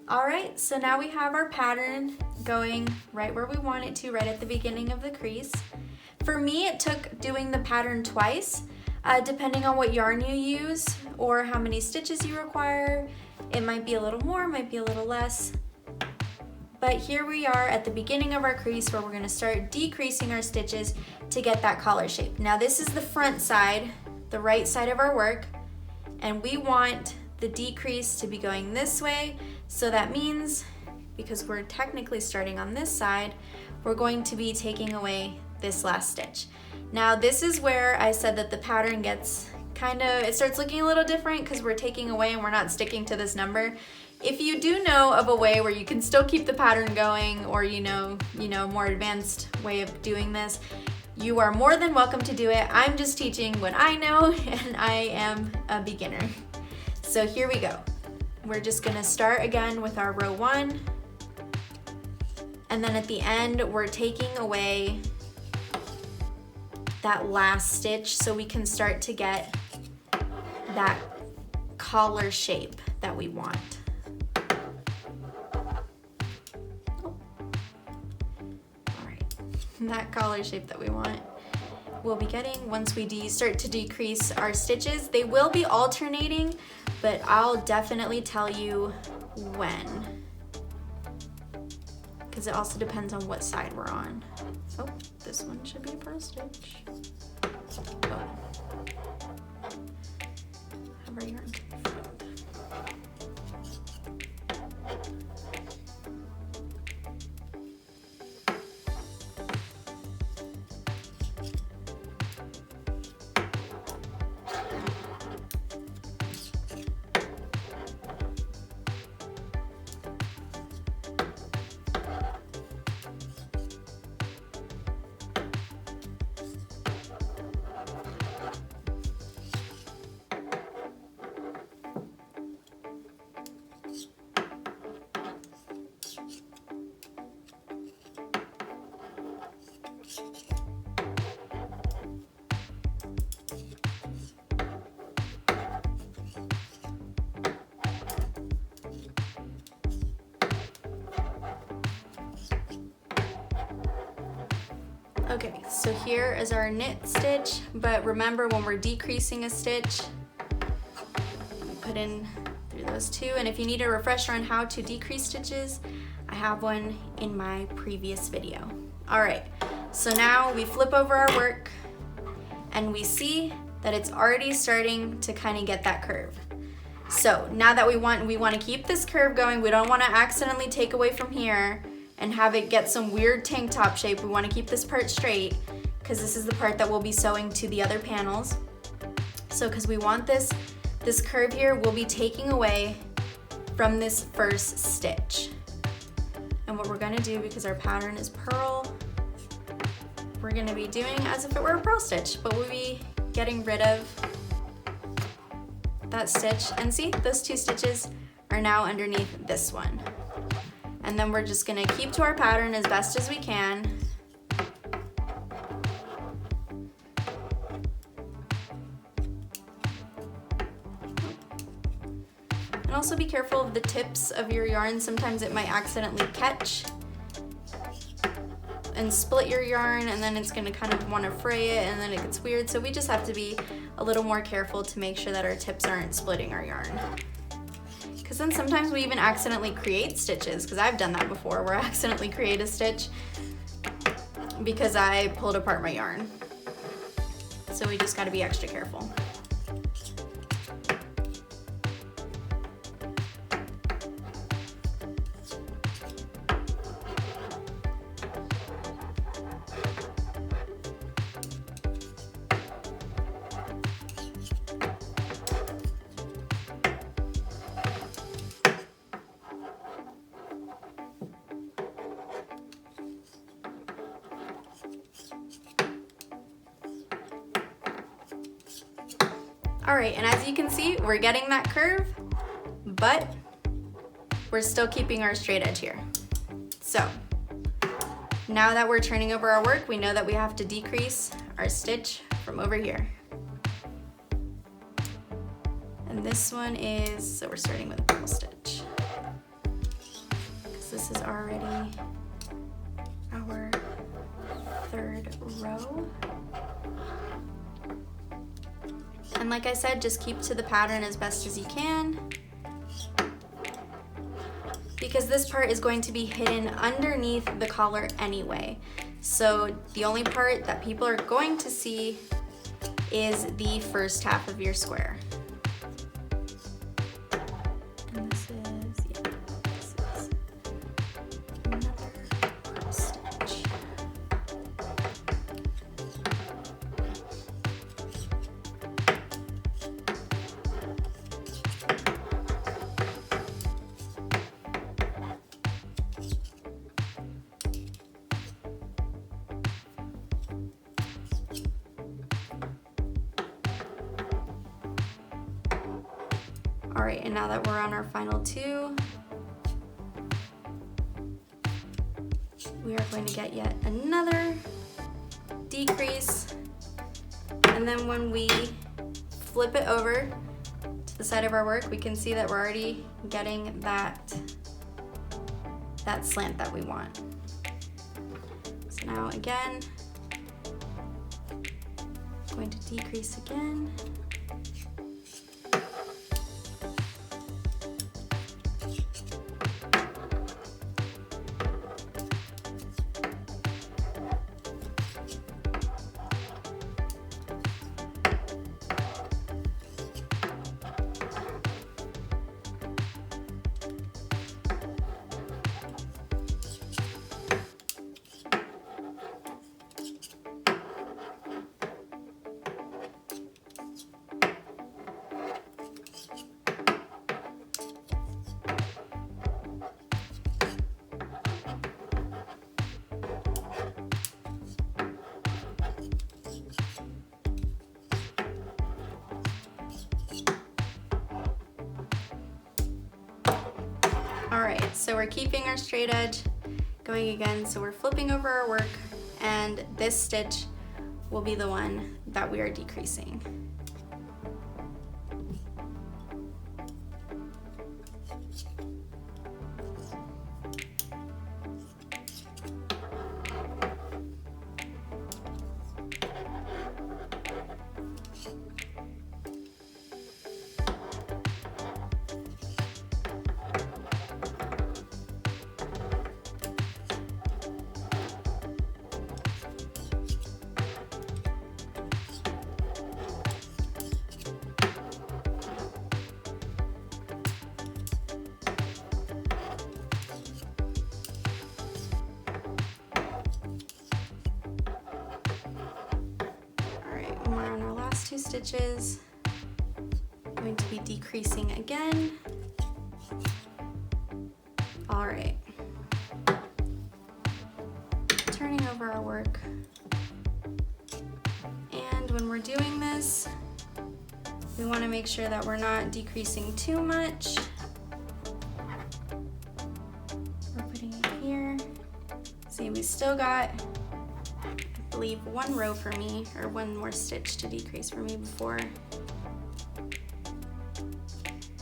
All right, so now we have our pattern going right where we want it to, right at the beginning of the crease. For me, it took doing the pattern twice, depending on what yarn you use or how many stitches you require. It might be a little more, might be a little less. But here we are at the beginning of our crease where we're gonna start decreasing our stitches to get that collar shape. Now this is the front side, the right side of our work, and we want the decrease to be going this way. So that means, because we're technically starting on this side, we're going to be taking away this last stitch. Now this is where I said that the pattern gets it starts looking a little different because we're taking away and we're not sticking to this number. If you do know of a way where you can still keep the pattern going, or you know, more advanced way of doing this, you are more than welcome to do it. I'm just teaching what I know, and I am a beginner. So here we go. We're just gonna start again with our row 1, and then at the end we're taking away that last stitch so we can start to get that collar shape that we want. That collar shape that we want, we'll be getting once we start to decrease our stitches. They will be alternating, but I'll definitely tell you when, because it also depends on what side we're on. Oh, this one should be a purl stitch. Oh. Have our yarn. Okay, so here is our knit stitch, but remember when we're decreasing a stitch, we put in through those two, and if you need a refresher on how to decrease stitches, I have one in my previous video. All right, so now we flip over our work and we see that it's already starting to kind of get that curve. So now that we want to keep this curve going, we don't want to accidentally take away from here and have it get some weird tank top shape. We want to keep this part straight because this is the part that we'll be sewing to the other panels. So because we want this curve here, we'll be taking away from this first stitch. And what we're going to do, because our pattern is purl, we're going to be doing as if it were a purl stitch, but we'll be getting rid of that stitch. And see, those 2 stitches are now underneath this one. And then we're just gonna keep to our pattern as best as we can. And also be careful of the tips of your yarn. Sometimes it might accidentally catch and split your yarn, and then it's gonna kind of wanna fray it, and then it gets weird. So we just have to be a little more careful to make sure that our tips aren't splitting our yarn. Because then sometimes we even accidentally create stitches, because I've done that before, where I accidentally create a stitch because I pulled apart my yarn. So we just gotta be extra careful. All right, and as you can see, we're getting that curve, but we're still keeping our straight edge here. So now that we're turning over our work, we know that we have to decrease our stitch from over here. And this one is, so we're starting with a purl stitch. this is already our third row. And like I said, just keep to the pattern as best as you can, because this part is going to be hidden underneath the collar anyway. So the only part that people are going to see is the first half of your square. And this is another purl stitch. All right, and now that we're on our final two, we are going to get yet another decrease. And then when we flip it over to the side of our work, we can see that we're already getting that slant that we want. So now again, I'm going to decrease again. All right, so we're keeping our straight edge going again. So we're flipping over our work, and this stitch will be the one that we are decreasing. Two stitches, I'm going to be decreasing again. All right, turning over our work, and when we're doing this, we want to make sure that we're not decreasing too much. We're putting it here. See, we still got, I believe, one row for me, or one more stitch to decrease for me before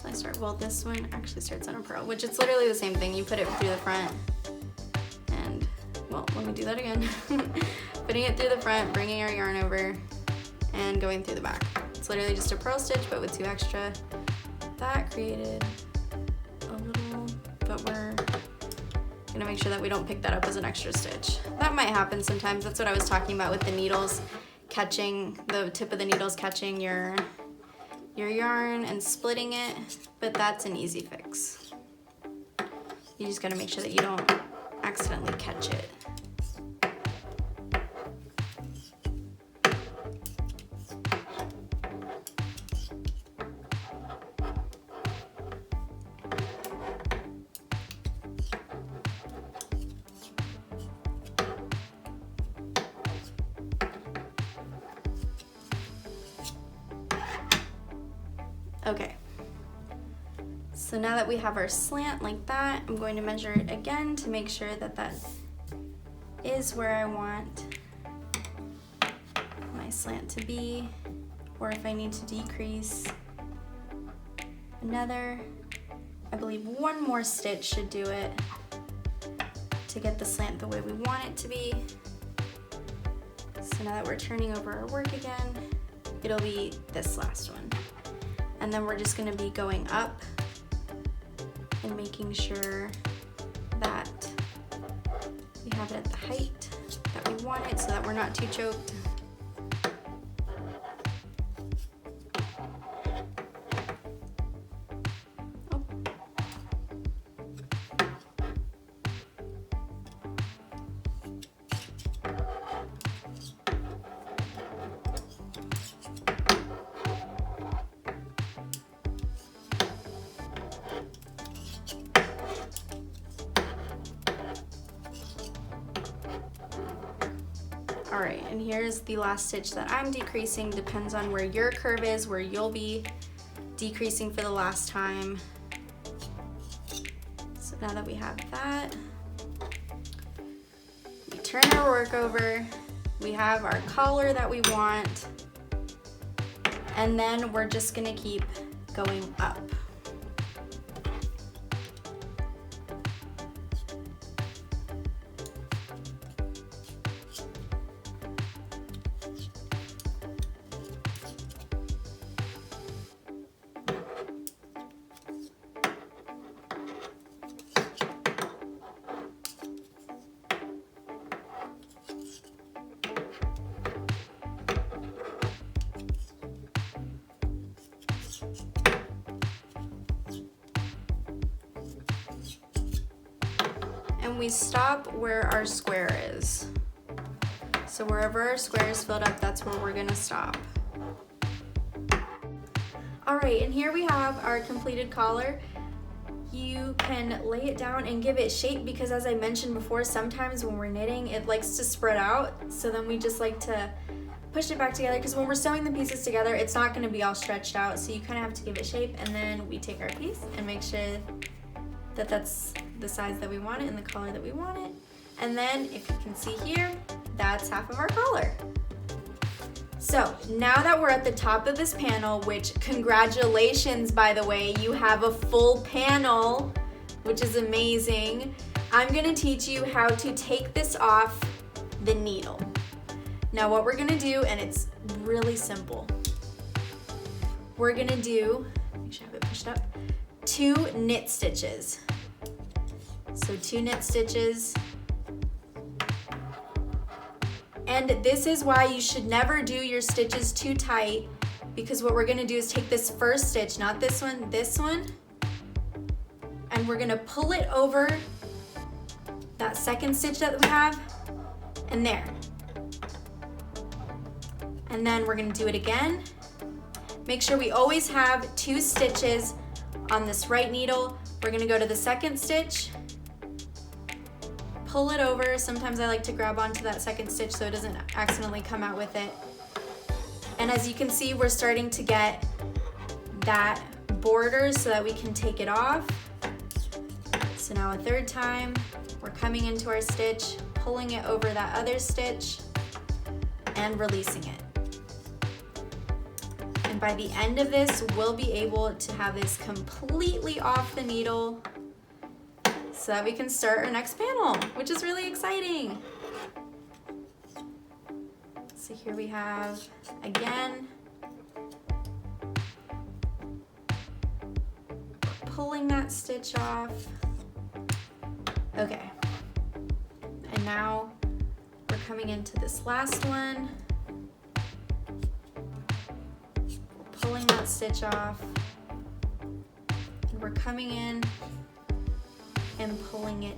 I start. Well, this one actually starts on a purl, which it's literally the same thing. You put it through the front, and well, let me do that again. Putting it through the front, bringing our yarn over, and going through the back. It's literally just a purl stitch, but with 2 extra. That created a little, but we're gonna make sure that we don't pick that up as an extra stitch. That might happen sometimes. That's what I was talking about with the needles catching, the tip of the needles catching your yarn and splitting it, but that's an easy fix. You just gotta make sure that you don't accidentally catch it. Okay, so now that we have our slant like that, I'm going to measure it again to make sure that that is where I want my slant to be, or if I need to decrease another, I believe one more stitch should do it. to get the slant the way we want it to be. So now that we're turning over our work again, it'll be this last one. And then we're just gonna be going up and making sure that we have it at the height that we want it so that we're not too choked. All right, and here's the last stitch that I'm decreasing. Depends on where your curve is, where you'll be decreasing for the last time. So now that we have that, we turn our work over, we have our collar that we want, and then we're just gonna keep going up. And we stop where our square is. So wherever our square is filled up, that's where we're gonna stop. All right, and here we have our completed collar. You can lay it down and give it shape because, as I mentioned before, sometimes when we're knitting, it likes to spread out. So then we just like to push it back together because when we're sewing the pieces together, it's not gonna be all stretched out. So you kind of have to give it shape, and then we take our piece and make sure that that's the size that we want it and the color that we want it. And then if you can see here, that's half of our collar. So now that we're at the top of this panel, which congratulations, by the way, you have a full panel, which is amazing. I'm gonna teach you how to take this off the needle. Now what we're gonna do, and it's really simple, we're gonna do, make sure I have it pushed up, 2 knit stitches. So 2 knit stitches. And this is why you should never do your stitches too tight, because what we're gonna do is take this first stitch, not this one, and we're gonna pull it over that second stitch that we have, and there. And then we're gonna do it again. Make sure we always have 2 stitches on this right needle. We're gonna go to the second stitch, pull it over. Sometimes I like to grab onto that second stitch so it doesn't accidentally come out with it. And as you can see, we're starting to get that border so that we can take it off. So now a third time, we're coming into our stitch, pulling it over that other stitch, and releasing it. And by the end of this, we'll be able to have this completely off the needle so that we can start our next panel, which is really exciting. So here we have, again, pulling that stitch off. Okay, and now we're coming into this last one, pulling that stitch off, and we're coming in and pulling it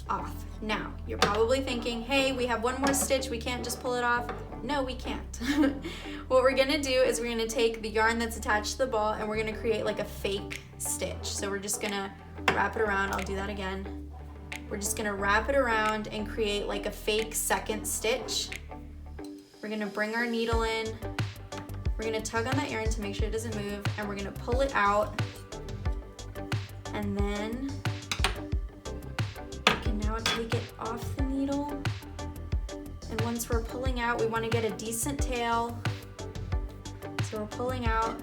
off. Now, you're probably thinking, hey, we have one more stitch, we can't just pull it off. No, we can't. What we're gonna do is we're gonna take the yarn that's attached to the ball and we're gonna create like a fake stitch. So we're just gonna wrap it around. I'll do that again. We're just gonna wrap it around and create like a fake second stitch. We're gonna bring our needle in. We're gonna tug on that yarn to make sure it doesn't move, and we're gonna pull it out. And then we can now take it off the needle. And once we're pulling out, we wanna get a decent tail. So we're pulling out,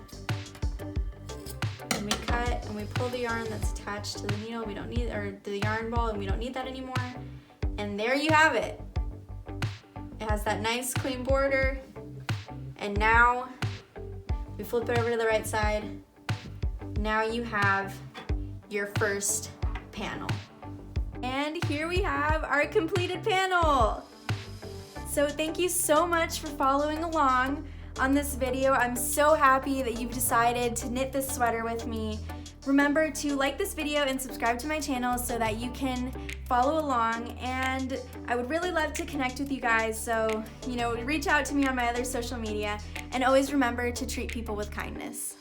and we cut and we pull the yarn that's attached to the needle. We don't need, or the yarn ball, and we don't need that anymore. And there you have it. It has that nice clean border. And now we flip it over to the right side. Now you have your first panel. And here we have our completed panel. So thank you so much for following along on this video. I'm so happy that you've decided to knit this sweater with me. Remember to like this video and subscribe to my channel so that you can follow along, and I would really love to connect with you guys, so reach out to me on my other social media, and always remember to treat people with kindness.